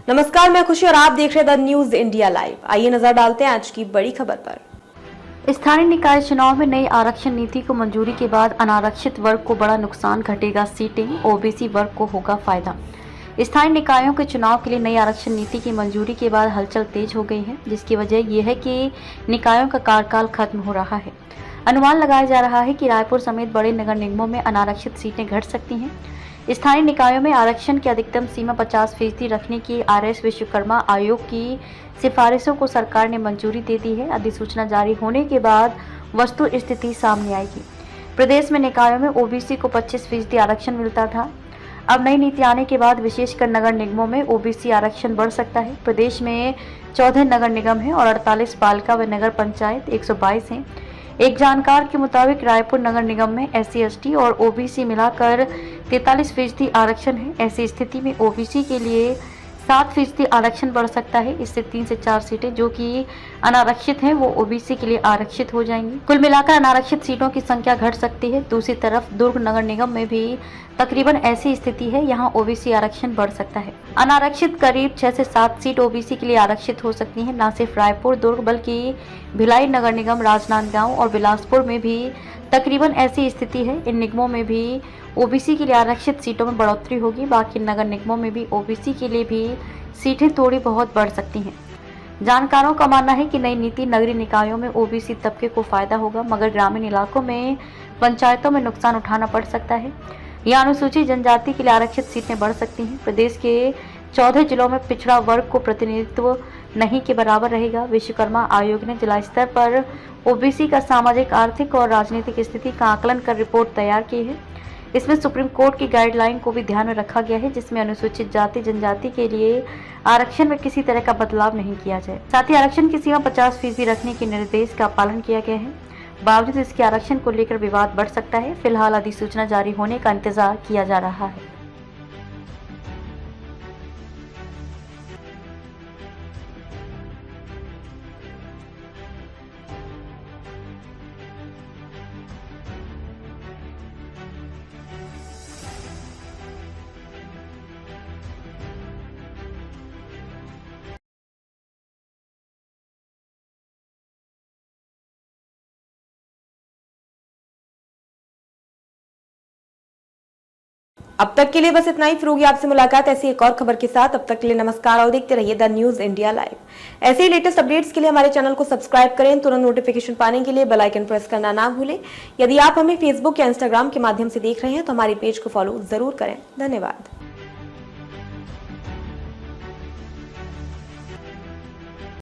नमस्कार, मैं खुशी और आप देख रहे हैं द न्यूज इंडिया लाइव। आइए नजर डालते हैं आज की बड़ी खबर पर। स्थानीय निकाय चुनाव में नई आरक्षण नीति को मंजूरी के बाद अनारक्षित वर्ग को बड़ा नुकसान, घटेगा सीटें, ओबीसी वर्ग को होगा फायदा। स्थानीय निकायों के चुनाव के लिए नई आरक्षण नीति की मंजूरी के बाद हलचल तेज हो गई है, जिसकी वजह यह है कि निकायों का कार्यकाल खत्म हो रहा है। अनुमान लगाया जा रहा है कि रायपुर समेत बड़े नगर निगमों में अनारक्षित सीटें घट सकती हैं। स्थानीय निकायों में आरक्षण की अधिकतम सीमा 50% रखने की आरएस विश्वकर्मा आयोग की सिफारिशों को सरकार ने मंजूरी दे दी है। अधिसूचना जारी होने के बाद वस्तु स्थिति सामने आएगी। प्रदेश में निकायों में ओबीसी को 25% आरक्षण मिलता था। अब नई नीति आने के बाद विशेषकर नगर निगमों में ओबीसी आरक्षण बढ़ सकता है। प्रदेश में 14 नगर निगम हैं और 48 पालिका व नगर पंचायत 122 हैं। एक जानकार के मुताबिक रायपुर नगर निगम में SC ST और ओबीसी मिलाकर 43% आरक्षण है। ऐसी स्थिति में ओबीसी के लिए 7% आरक्षण बढ़ सकता है। इससे 3 से 4 सीटें जो कि अनारक्षित हैं वो ओबीसी के लिए आरक्षित हो जाएंगी। कुल मिलाकर अनारक्षित सीटों की संख्या घट सकती है। दूसरी तरफ दुर्ग नगर निगम में भी तकरीबन ऐसी स्थिति है, यहाँ ओबीसी आरक्षण बढ़ सकता है। अनारक्षित करीब 6 से 7 सीट ओबीसी के लिए आरक्षित हो सकती हैं। न सिर्फ रायपुर दुर्ग बल्कि भिलाई नगर निगम, राजनांदगांव और बिलासपुर में भी तकरीबन ऐसी स्थिति है। इन निगमों में भी ओबीसी के लिए आरक्षित सीटों में बढ़ोतरी होगी। बाकी नगर निगमों में भी ओबीसी के लिए भी सीटें थोड़ी बहुत बढ़ सकती हैं। जानकारों का मानना है कि नई नीति नगरीय निकायों में ओबीसी तबके को फायदा होगा, मगर ग्रामीण इलाकों में पंचायतों में नुकसान उठाना पड़ सकता है। यह अनुसूचित जनजाति के लिए आरक्षित सीटें बढ़ सकती हैं। प्रदेश के 14 जिलों में पिछड़ा वर्ग को प्रतिनिधित्व नहीं के बराबर रहेगा। विश्वकर्मा आयोग ने जिला स्तर पर ओबीसी का सामाजिक, आर्थिक और राजनीतिक स्थिति का आकलन कर रिपोर्ट तैयार की है। इसमें सुप्रीम कोर्ट की गाइडलाइन को भी ध्यान में रखा गया है, जिसमें अनुसूचित जाति जनजाति के लिए आरक्षण में किसी तरह का बदलाव नहीं किया जाए। साथ ही आरक्षण की सीमा 50% रखने के निर्देश का पालन किया गया है। बावजूद इसके आरक्षण को लेकर विवाद बढ़ सकता है। फिलहाल अधिसूचना जारी होने का इंतजार किया जा रहा है। अब तक के लिए बस इतना ही। फिर होगी आपसे मुलाकात ऐसी एक और खबर के साथ। अब तक के लिए नमस्कार और देखते रहिए द न्यूज इंडिया लाइव। ऐसे ही लेटेस्ट अपडेट्स के लिए हमारे चैनल को सब्सक्राइब करें। तुरंत नोटिफिकेशन पाने के लिए बेल आइकन प्रेस करना ना भूलें। यदि आप हमें फेसबुक या इंस्टाग्राम के माध्यम से देख रहे हैं तो हमारे पेज को फॉलो जरूर करें। धन्यवाद।